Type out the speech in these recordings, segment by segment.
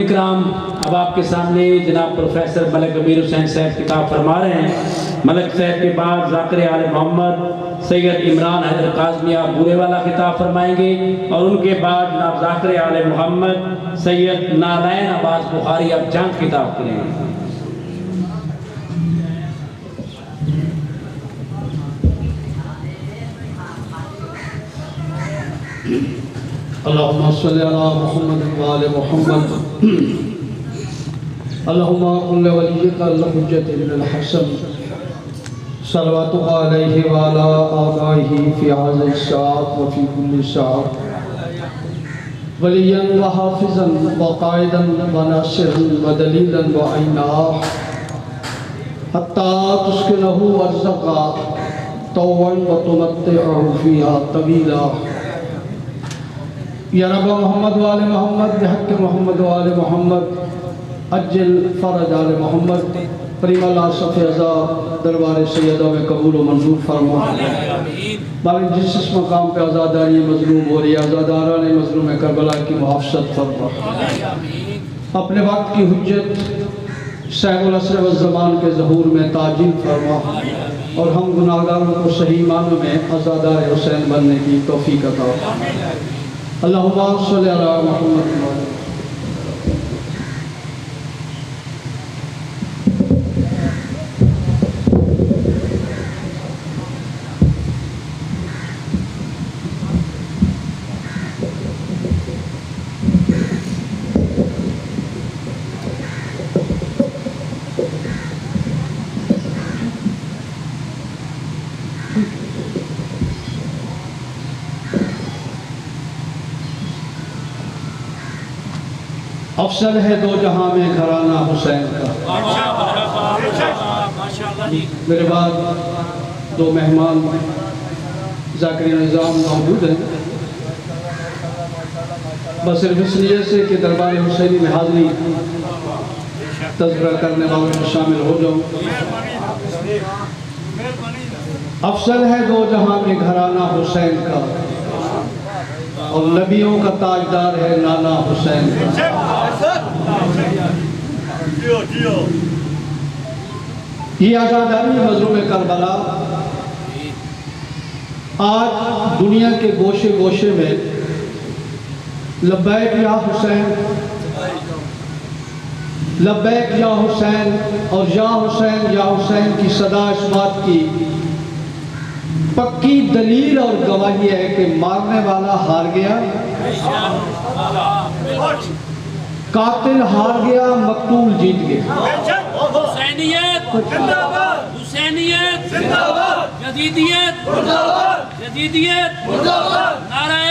اکرام اب آپ کے سامنے جناب پروفیسر ملک امیر حسین صاحب خطاب فرما رہے ہیں۔ ملک صاحب کے بعد ذاکر آل محمد سید عمران حیدر کاظمی بورے والا خطاب فرمائیں گے، اور ان کے بعد جناب ذاکر آل محمد سید نالین عباس بخاری اب جنگ خطاب کریں گے۔ اللهم صل على محمد وآل محمد اللهم قل لوليك الحجة بن الحسن صلواتك عليه وعلى آبائه في هذه الساعة وفي كل ساعة وليا وحافظا وقائدا وناصرا ودليلا وعينا حتى تسكنه أرزقا طوعا وتمتعه فيها طويلا یا رب محمد و آل محمد بحق محمد و آل محمد اجل فرج آل محمد پریم اللہ صفی ازا دربار سیدہ میں قبول و منظور فرما۔ مالک جس اس مقام پہ آزاداری مظلوم ہو رہی ہے، آزاداران مظلوم کربلا کی محافظت فرما۔ اپنے وقت کی حجت صاحب العصر والزمان کے ظہور میں تعجیل فرما، اور ہم گناہگاروں کو صحیح معنوں میں آزادار حسین بننے کی توفیق عطا۔ اللہم صلی علی محمد۔ افضل ہے دو جہاں میں گھرانہ حسین کا۔ میرے بعد دو مہمان ذاکرین نظام موجود ہیں، بس صرف اس لیے سے کہ دربار حسینی میں حاضری تذکرہ کرنے والوں میں شامل ہو جاؤں۔ افضل ہے دو جہاں میں گھرانہ حسین کا، اور نبیوں کا تاجدار ہے نانا حسین کا۔ یہ آزاداری مظلوم کربلا آج دنیا کے گوشے گوشے میں لبیک یا حسین، لبیک یا حسین اور یا حسین کی صدا اس بات کی پکی دلیل اور گواہی ہے کہ مارنے والا ہار گیا، قاتل ہار گیا، مقتول جیت گیا۔ حسینیت زندہ باد، حسینیت زندہ باد، یزیدیت مردہ باد، یزیدیت مردہ باد، نعرہ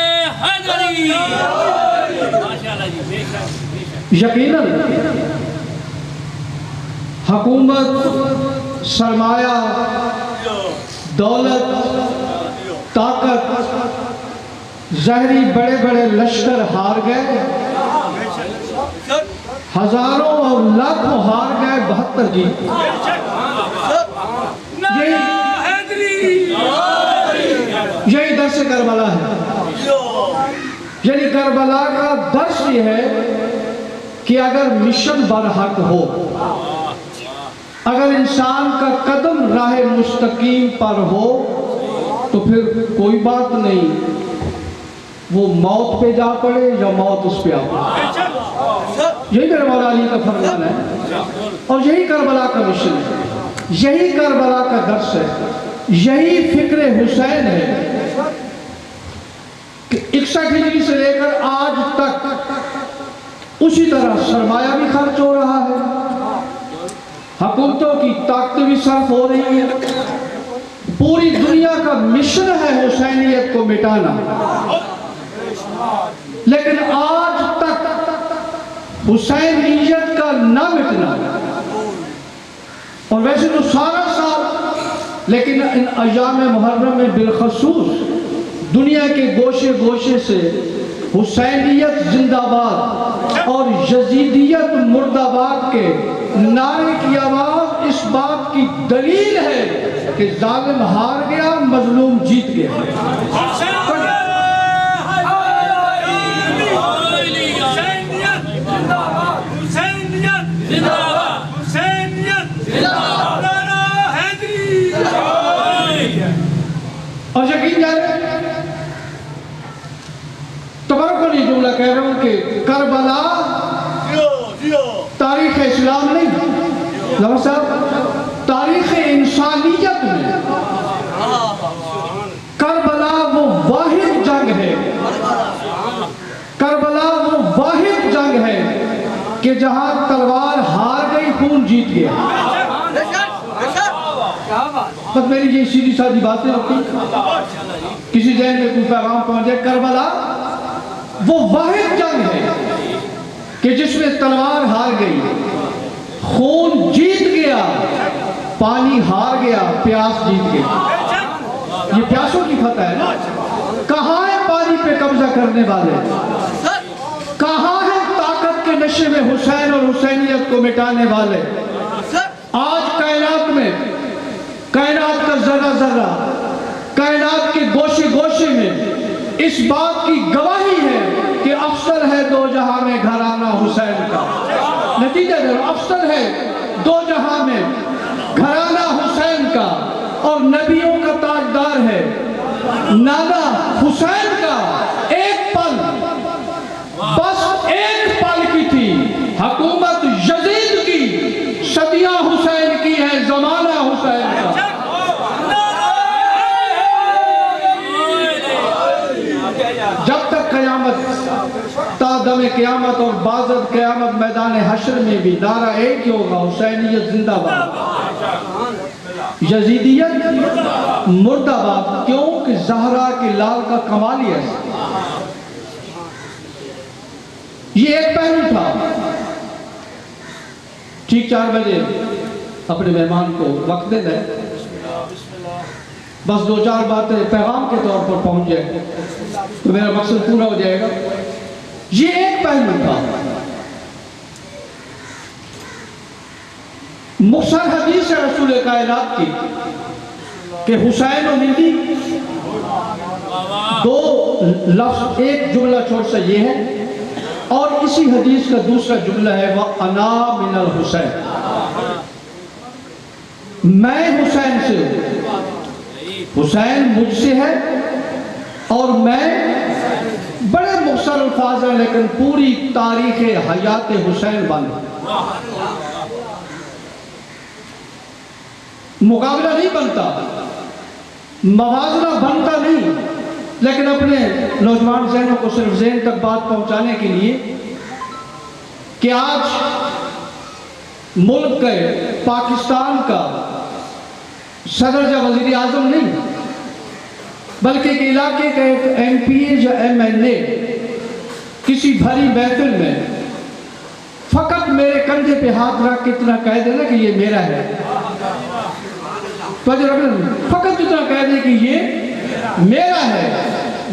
حیدری۔ ماشاءاللہ جی، بے شک یقیناً حکومت، سرمایہ، دولت، طاقت، ظاہری بڑے بڑے لشکر ہار گئے، ہزاروں اور لاکھوں ہار گئے، 72 جیت۔ یہی درس کربلا ہے۔ یعنی کربلا کا درس یہ ہے کہ اگر مشن برحق ہو، اگر انسان کا قدم راہ مستقیم پر ہو، تو پھر کوئی بات نہیں، وہ موت پہ جا پڑے یا موت اس پہ آ پڑے۔ یہی میرے مولا علی کا فرمان ہے، اور یہی کربلا کا مشن ہے، یہی کربلا کا درس ہے، یہی فکر حسین ہے کہ 61 ہجری سے لے کر آج تک اسی طرح سرمایہ بھی خرچ ہو رہا ہے، حکومتوں کی طاقتیں بھی صرف ہو رہی ہیں۔ پوری دنیا کا مشن ہے حسینیت کو مٹانا، لیکن آج تک حسینیت کا نہ مٹنا، اور ویسے تو سارا سال، لیکن ان ایام محرم میں بالخصوص دنیا کے گوشے گوشے سے حسینیت زندہ باد اور یزیدیت مرد آباد کے نعرے کی آواز اس بات کی دلیل ہے کہ ظالم ہار گیا، مظلوم جیت گیا۔ کربلا تاریخ اسلام نہیں، لوگ صاحب تاریخ انسانیت میں کربلا وہ واحد جنگ ہے، کربلا وہ واحد جنگ ہے کہ جہاں تلوار ہار گئی خون جیت گیا۔ بس میری یہ سیدھی سادھی باتیں ہوتی، کسی ذہن میں کوئی پیغام پہنچے، کربلا وہ واحد جنگ ہے کہ جس میں تلوار ہار گئی، خون جیت گیا، پانی ہار گیا، پیاس جیت گئی۔ یہ پیاسوں کی فتح ہے نا۔ کہاں ہے پانی پہ قبضہ کرنے والے؟ کہاں ہے طاقت کے نشے میں حسین اور حسینیت کو مٹانے والے؟ آج کائنات میں، کائنات کا ذرہ ذرہ، کائنات کے گوشے گوشے میں اس بات کی گواہی ہے کہ افسر ہے دو جہاں میں گھرانہ حسین کا۔ نتیجہ افسر ہے دو جہاں میں گھرانہ حسین کا، اور نبیوں کا تاجدار ہے نانا حسین کا۔ ایک پل، بس ایک پل کی تھی حکومت یزید کی، صدیاں حسین کی ہے، زمانہ حسین کا۔ جب تک قیامت، تا دم قیامت اور بعد قیامت میدان حشر میں بھی نعرہ ایک ہی ہوگا، حسینیت زندہ باد، یزیدیت مردہ باد۔ کیوں کہ زہرا کے لال کا کمال ہی ایسا۔ یہ ایک پہلو تھا۔ ٹھیک 4 بجے اپنے مہمان کو وقت دے دیں، بس 2-4 باتیں پیغام کے طور پر پہنچ جائے تو میرا مقصد پورا ہو جائے گا۔ یہ ایک پہلو تھا۔ مختصر حدیث ہے رسول کائنات کی کہ حسین و ہندی دو لفظ، ایک جملہ چھوٹ سا یہ ہے، اور اسی حدیث کا دوسرا جملہ ہے وَأَنَا مِنَ الْحُسَيْن، میں حسین سے ہوں، حسین مجھ سے ہے، اور میں، بڑے مختصر الفاظ ہیں لیکن پوری تاریخ حیات حسین بند، مقابلہ نہیں بنتا، موازنہ بنتا نہیں، لیکن اپنے نوجوان ذہنوں کو صرف ذہن تک بات پہنچانے کے لیے کہ آج ملک کے پاکستان کا صدر یا وزیر اعظم نہیں، بلکہ ایک علاقے کا ایک ایم پی اے یا ایم ایل اے کسی بھری محفل میں فقط میرے کندھے پہ ہاتھ رکھ کے اتنا کہہ دینا کہ یہ میرا ہے، فقط اتنا کہہ دے کہ یہ میرا ہے،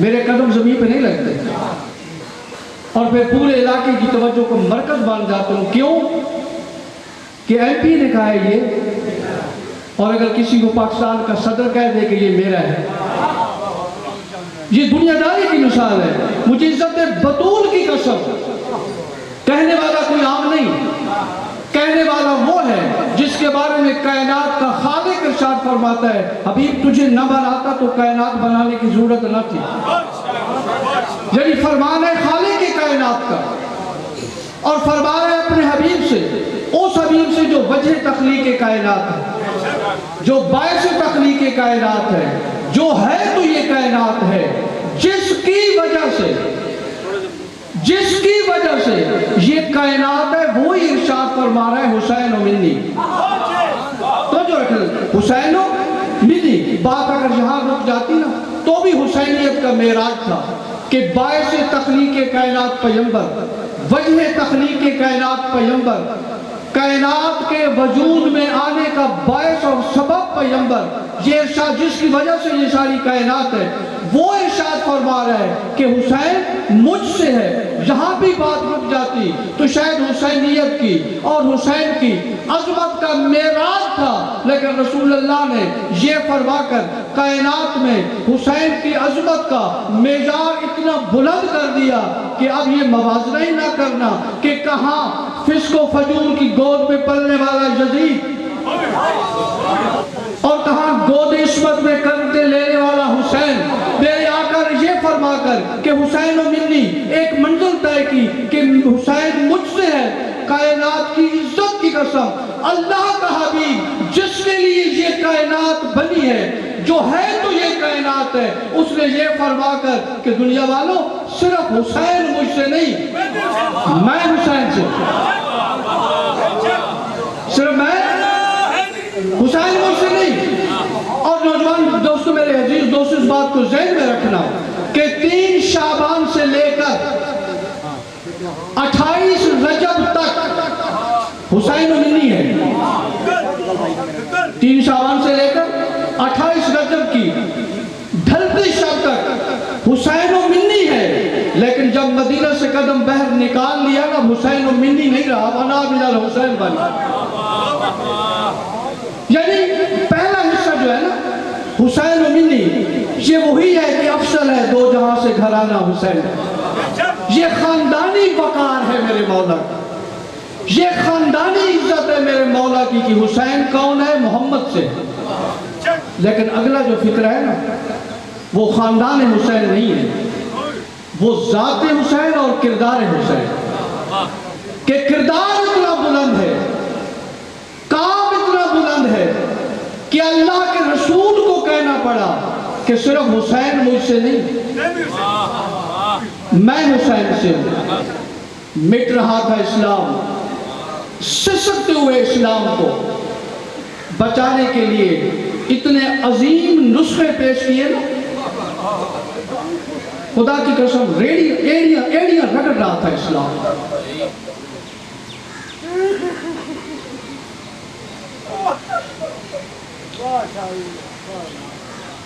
میرے قدم زمین پہ نہیں لگتے، اور پھر پورے علاقے کی توجہ کو مرکز بن جاتا ہوں۔ کیوں کہ ایم پی نے کہا ہے یہ، اور اگر کسی کو پاکستان کا صدر کہہ دے کہ یہ میرا ہے، یہ دنیا داری کی مثال ہے۔ مجھے عزت بطول کی قسم، کہنے والا کوئی عام نہیں، کہنے والا وہ ہے جس کے بارے میں کائنات کا خالق ارشاد فرماتا ہے حبیب تجھے نہ بناتا تو کائنات بنانے کی ضرورت نہ تھی۔ یعنی فرمان ہے خالق کی کائنات کا، اور فرمان ہے اپنے حبیب سے، اس حبیب سے جو وجہ تخلیق کائنات ہے، جو باعث تخلیق کائنات ہے، جو ہے تو یہ کائنات ہے، جس کی وجہ سے یہ کائنات ہے، وہی ارشاد فرما رہا ہے حسین و منی۔ تو جو حسین و منی بات اگر یہاں رک جاتی نا تو بھی حسینیت کا معراج تھا کہ باعث تخلیق کائنات پیغمبر، وجہ تخلیق کائنات پیغمبر، کائنات کے وجود میں آنے کا باعث اور سبب پیغمبر، یہ ارشاد جس کی وجہ سے یہ ساری کائنات ہے، وہ ارشاد فرما رہا ہے کہ حسین مجھ سے ہے۔ یہاں بھی بات رک جاتی تو شاید حسینیت کی اور حسین کی عظمت کا معراج تھا، لیکن رسول اللہ نے یہ فرما کر کائنات میں حسین کی عظمت کا معیار اتنا بلند کر دیا کہ اب یہ موازنہ ہی نہ کرنا کہ کہاں فسق و فجور کی گود میں پلنے والا یزید اور کہاں گود عصمت میں قدم لینے والا حسین۔ میرے آقا نے یہ فرما کر کہ حسین و منی ایک منزل طے کی کہ حسین مجھ سے ہے، کائنات کی عزت کی قسم اللہ کا حبیب جس کے لیے یہ کائنات بنی ہے، جو ہے تو یہ کائنات ہے، اس نے یہ فرما کر کہ دنیا والوں صرف حسین مجھ سے نہیں، میں حسین سے، صرف میں حسین مجھ سے نہیں۔ اور نوجوان دوستو، میرے عزیز دوستو، اس بات کو ذہن میں رکھنا کہ 3 شعبان سے لے کر 28 رجب تک حسین و منی ہے۔ 3 شعبان سے لے کر 28 رجب کی ڈھلتی شب تک حسین و منی ہے، لیکن جب مدینہ سے قدم بہر نکال لیا نا، حسین و منی نہیں رہا، بنا بنا حسین بنا۔ یعنی پہلا حصہ جو ہے نا حسین و منی، یہ وہی ہے کہ افضل ہے 2 جہاں سے گھرانہ حسین، یہ خاندانی وقار ہے میرے مولا، یہ خاندانی عزت ہے میرے مولا کی کہ حسین کون ہے؟ محمد سے۔ لیکن اگلا جو فکر ہے نا وہ خاندان حسین نہیں ہے، وہ ذات حسین اور کردار حسین، کہ کردار اتنا بلند ہے، کام اتنا بلند ہے کہ اللہ کے رسول کو کہنا پڑا کہ صرف حسین مجھ سے نہیں، میں حسین سے ہوں۔ مٹ رہا تھا اسلام، سسکتے ہوئے اسلام کو بچانے کے لیے اتنے عظیم نسخے پیش کیے نا، خدا کی قسم ایڑیاں رگڑ رہا تھا اسلام۔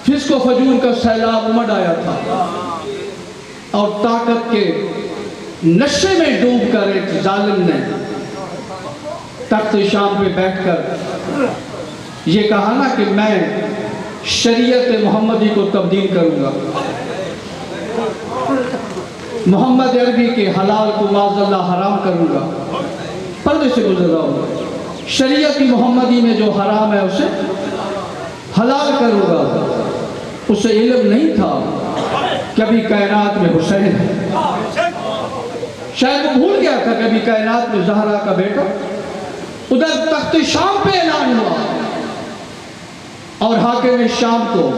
فسق و فجور کا سیلاب امڑ آیا تھا اور طاقت کے نشے میں ڈوب کر ایک ظالم نے تخت شام پہ بیٹھ کر یہ کہا نا کہ میں شریعت محمدی کو تبدیل کروں گا، محمد عربی کے حلال کو معاذ اللہ حرام کروں گا، پردے سے گزر رہا ہوں، شریعت محمدی میں جو حرام ہے اسے حلال کروں گا۔ اسے علم نہیں تھا کہ ابھی کائنات میں حسین ہے، شاید وہ بھول گیا تھا کہ ابھی کائنات میں زہرا کا بیٹا۔ ادھر تخت شام پہ اعلان ہوا اور حاکم شام کو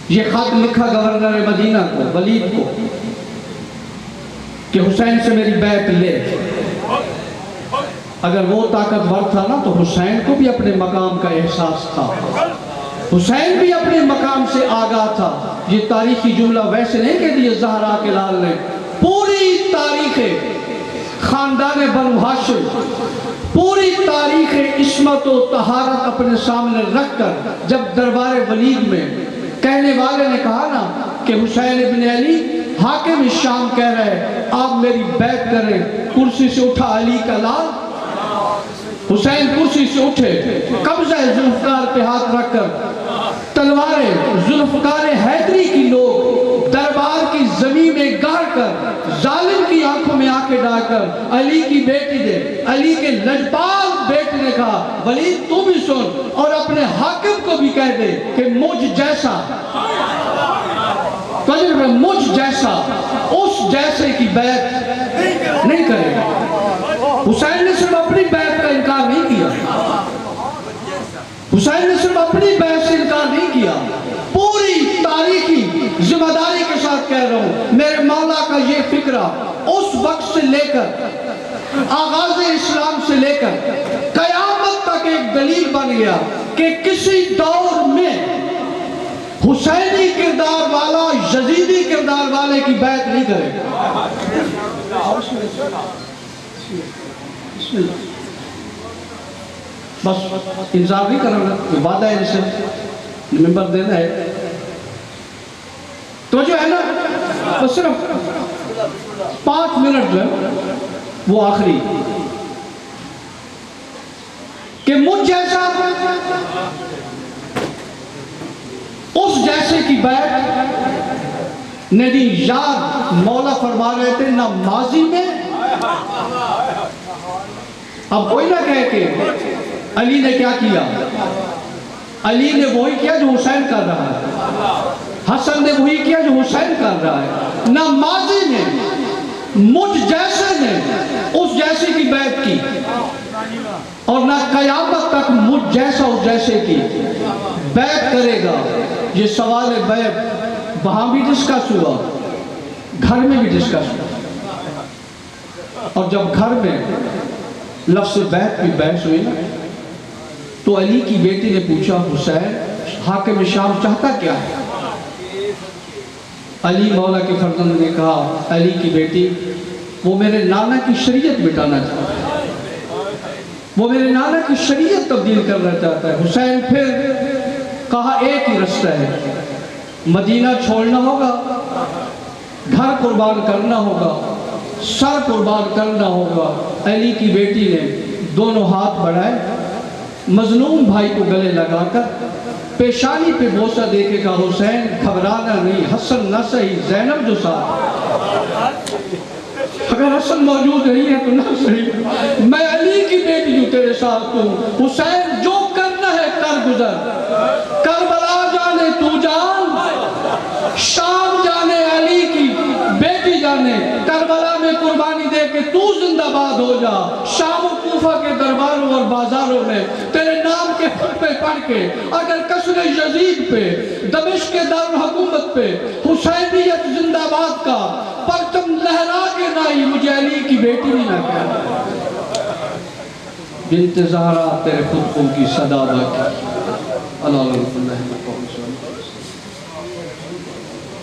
یہ خط لکھا گورنر مدینہ کو، ولید کو، کہ حسین سے میری بیعت لے۔ اگر وہ طاقتور تھا نا تو حسین کو بھی اپنے مقام کا احساس تھا، حسین بھی اپنے مقام سے آگاہ تھا۔ یہ تاریخی جملہ ویسے نہیں کہہ دیا زہرا کے لال نے، پوری تاریخ خاندان بنو ہاشم، پوری تاریخ عصمت و طہارت اپنے سامنے رکھ کر جب دربار ولید میں کہنے والے نے کہا نا کہ حسین ابن علی حاکم شام کہہ رہے آپ میری بیعت کریں، کرسی سے اٹھا علی کا لال، حسین کرسی سے اٹھے، قبضہ ذوالفقار پہ ہاتھ رکھ کر تلواریں ذوالفقار حیدری کی لوگ دربار کی زمین میں گاڑ کر ظالم کی آنکھوں میں آنکھیں ڈال کر علی کی بیٹی دے، علی کے لجپال بیٹے نے کہا ولید تو بھی سن اور اپنے حاکم کو بھی کہہ دے کہ مجھ جیسا، مجھ جیسا اس جیسے کی بیعت نہیں کرے گا۔ حسین نے صرف اپنی بیعت کا انکار نہیں کیا، حسین نے صرف اپنی بیعت سے انکار نہیں کیا، پوری تاریخی ذمہ داری کے ساتھ کہہ رہا ہوں میرے مولا کا یہ فکرہ اس وقت سے لے کر آغاز اسلام سے لے کر قیامت تک ایک دلیل بن گیا کہ کسی دور میں حسینی کردار والا یزیدی کردار والے کی بیعت نہیں کرے۔ بس انتظار نہیں کرنا، وعدہ ہے اسے ممبر دینا ہے تو جو ہے نا بس صرف 5 منٹ جو ہے وہ آخری کہ مجھ جیسا اس جیسے کی بیعت نہیں یاد مولا فرما رہے تھے نہ ماضی میں۔ اب کوئی نہ کہے کہ علی نے کیا کیا، علی نے وہی کیا جو حسین کر رہا ہے، حسن نے وہی کیا جو حسین کر رہا ہے. نہ ماضی نے مجھ جیسے نے اس جیسے کی بیعت کی اور نہ قیامت تک مجھ جیسا اس جیسے کی بیعت کرے گا. یہ سوال بیعت وہاں بھی ڈسکس ہوا, گھر میں بھی ڈسکس ہوا, اور جب گھر میں لفظ بیعت بھی بحث ہوئی نا تو علی کی بیٹی نے پوچھا حسین حاکم شام چاہتا کیا ہے؟ علی مولا کے فرزند نے کہا علی کی بیٹی وہ میرے نانا کی شریعت مٹانا چاہتا ہے, وہ میرے نانا کی شریعت تبدیل کرنا چاہتا ہے. حسین پھر کہا ایک ہی رستہ ہے, مدینہ چھوڑنا ہوگا, گھر قربان کرنا ہوگا, سر قربان کرنا ہوگا. علی کی بیٹی نے دونوں ہاتھ بڑھائے, مظلوم بھائی کو گلے لگا کر پیشانی پہ بوسہ دے کے کہا حسین گھبرانا نہیں, حسن نہ صحیح زینب جو ساتھ, اگر حسن موجود نہیں ہے تو نہ صحیح, میں علی کی بیٹی جو تیرے ساتھ ہوں. حسین جو کرنا ہے کر گزر, کربلا جانے تو جان, شام جانے علی کی بیٹی جانے, کربلا میں قربانی دے کے تو زندہ باد ہو جا. شام و کوفہ کے درباروں اور بازاروں میں تیرے نام کے خطبے پڑھ کے اگر قصر یزید پہ, دمشق کے دارالحکومت پہ حسینیت زندہ باد کا پرچم لہرا کے نائی مجھے علی کی بیٹی بھی نہ کہا. بنت زہرا تیرے خطبوں کی صدا باقی. اللہ